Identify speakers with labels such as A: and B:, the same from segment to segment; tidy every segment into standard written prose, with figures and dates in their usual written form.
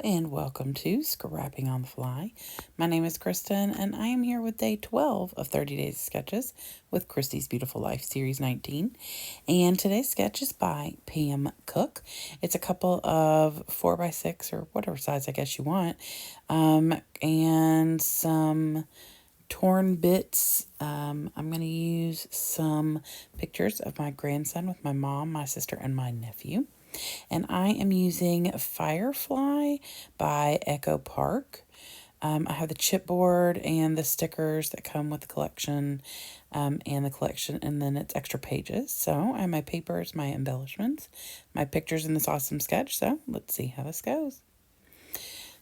A: and welcome to Scrapping on the Fly. My name is Kristen and I am here with day 12 of 30 Days of Sketches with Christy's Beautiful Life Series 19. And today's sketch is by Pam Cook. It's a couple of 4x6 or whatever size I guess you want, and some torn bits. I'm going to use some pictures of my grandson with my mom, my sister, and my nephew. And I am using Firefly by Echo Park. I have the chipboard and the stickers that come with the collection, and the collection, and then it's extra pages. So I have my papers, my embellishments, my pictures in this awesome sketch. So let's see how this goes.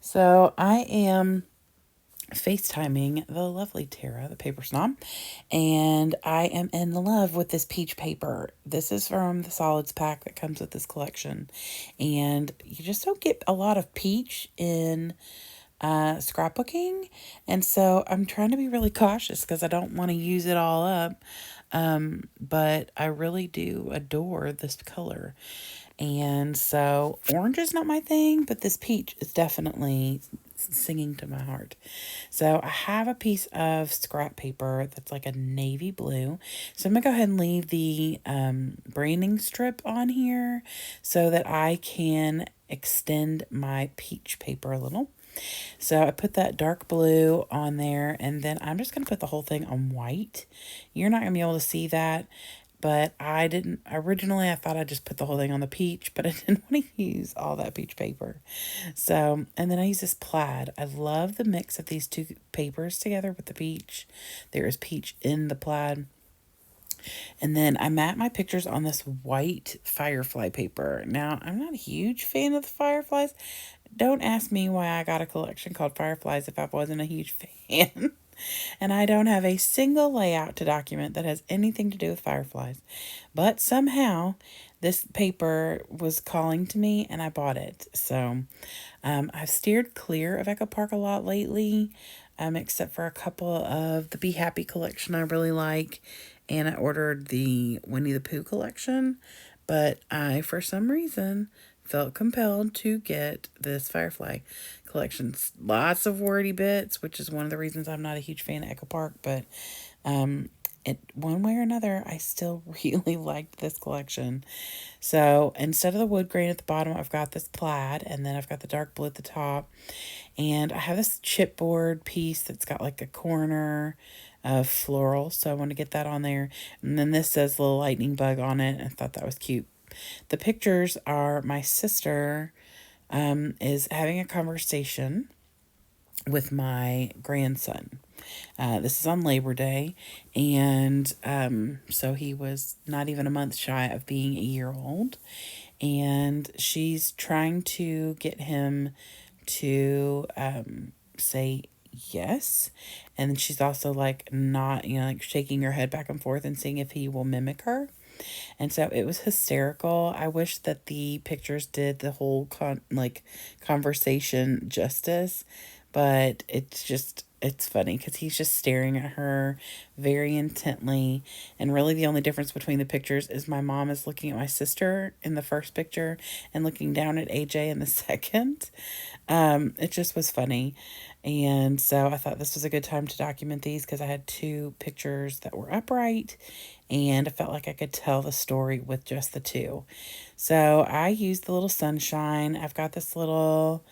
A: So I am FaceTiming the lovely Tara, the paper snob, and I am in love with this peach paper. This is from the solids pack that comes with this collection, and you just don't get a lot of peach in scrapbooking, and so I'm trying to be really cautious because I don't want to use it all up, but I really do adore this color. And so orange is not my thing, but this peach is definitely singing to my heart. So I have a piece of scrap paper that's like a navy blue. So I'm going to go ahead and leave the branding strip on here so that I can extend my peach paper a little. So I put that dark blue on there, and then I'm just going to put the whole thing on white. You're not going to be able to see that, but I didn't, originally I thought I'd just put the whole thing on the peach, but I didn't want to use all that peach paper. So, and then I use this plaid. I love the mix of these two papers together with the peach. There is peach in the plaid. And then I mat my pictures on this white Firefly paper. Now, I'm not a huge fan of the Fireflies. Don't ask me why I got a collection called Fireflies if I wasn't a huge fan. And I don't have a single layout to document that has anything to do with fireflies. But somehow this paper was calling to me and I bought it. So I've steered clear of Echo Park a lot lately, except for a couple of the Be Happy collection I really like. And I ordered the Winnie the Pooh collection. But I, for some reason, felt compelled to get this Firefly collection. Lots of wordy bits, which is one of the reasons I'm not a huge fan of Echo Park, but one way or another, I still really liked this collection. So instead of the wood grain at the bottom, I've got this plaid, and then I've got the dark blue at the top, and I have this chipboard piece that's got like a corner of floral, so I want to get that on there. And then this says little lightning bug on it. I thought that was cute. The pictures are my sister is having a conversation with my grandson. This is on Labor Day, and so he was not even a month shy of being a year old, and she's trying to get him to say yes, and she's also like not, like shaking her head back and forth and seeing if he will mimic her. And so it was hysterical. I wish that the pictures did the whole conversation justice, but it's funny because he's just staring at her very intently. And really the only difference between the pictures is my mom is looking at my sister in the first picture and looking down at AJ in the second. It just was funny. And so I thought this was a good time to document these because I had two pictures that were upright and I felt like I could tell the story with just the two. So I used the little sunshine. I've got this little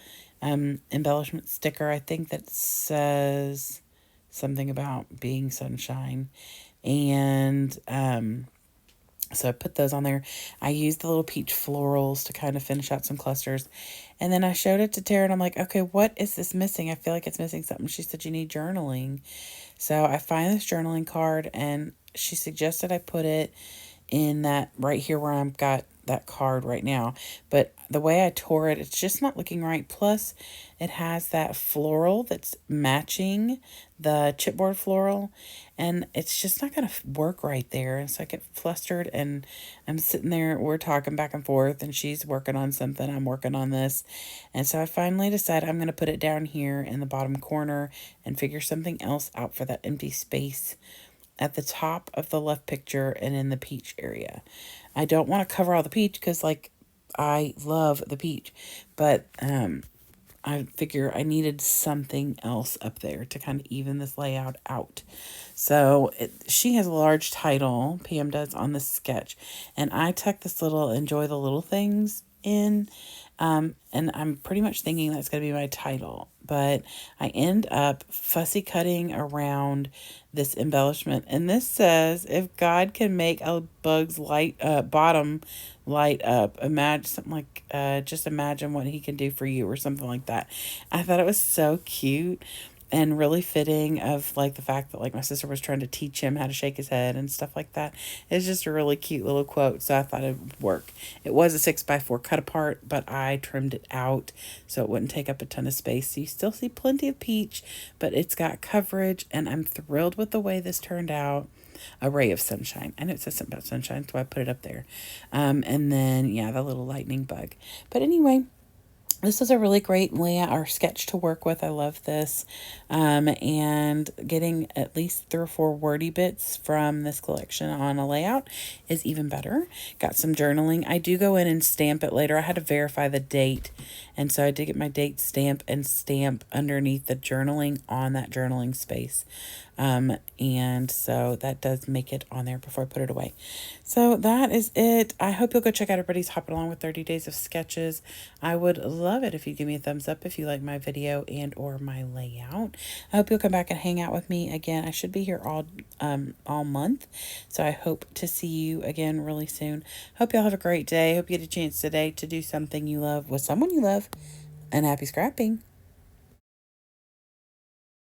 A: embellishment sticker, I think, that says something about being sunshine. And so I put those on there. I used the little peach florals to kind of finish out some clusters. And then I showed it to Tara and I'm like, okay, what is this missing? I feel like it's missing something. She said, you need journaling. So I find this journaling card and she suggested I put it in that right here where I've got that card right now. But the way I tore it, it's just not looking right. Plus, it has that floral that's matching the chipboard floral, and it's just not going to work right there. And so I get flustered, and I'm sitting there, we're talking back and forth, and she's working on something, I'm working on this. And so I finally decided I'm going to put it down here in the bottom corner and figure something else out for that empty space at the top of the left picture and in the peach area. I don't want to cover all the peach because, like, I love the peach, but I figure I needed something else up there to kind of even this layout out. So she has a large title, PM does, on the sketch. And I tuck this little enjoy the little things in. And I'm pretty much thinking that's going to be my title. But I end up fussy cutting around this embellishment. And this says, if God can make a bug's bottom light up, imagine something like, just imagine what he can do for you, or something like that. I thought it was so cute and really fitting of like the fact that like my sister was trying to teach him how to shake his head and stuff like that. It's just a really cute little quote, so I thought it would work. It was a 6x4 cut apart, but I trimmed it out so it wouldn't take up a ton of space. So you still see plenty of peach, but it's got coverage, and I'm thrilled with the way this turned out. A ray of sunshine. I know it says something about sunshine, so I put it up there. And then, yeah, the little lightning bug. But anyway, this is a really great layout or sketch to work with. I love this. And getting at least 3 or 4 wordy bits from this collection on a layout is even better. Got some journaling. I do go in and stamp it later. I had to verify the date, and so I did get my date stamp and stamp underneath the journaling on that journaling space. And so that does make it on there before I put it away. So that is it. I hope you'll go check out everybody's Hopping Along with 30 Days of Sketches. I would love it if you give me a thumbs up if you like my video and or my layout. I hope you'll come back and hang out with me again. I should be here all month, so I hope to see you again really soon. Hope y'all have a great day. Hope you get a chance today to do something you love with someone you love, and happy scrapping.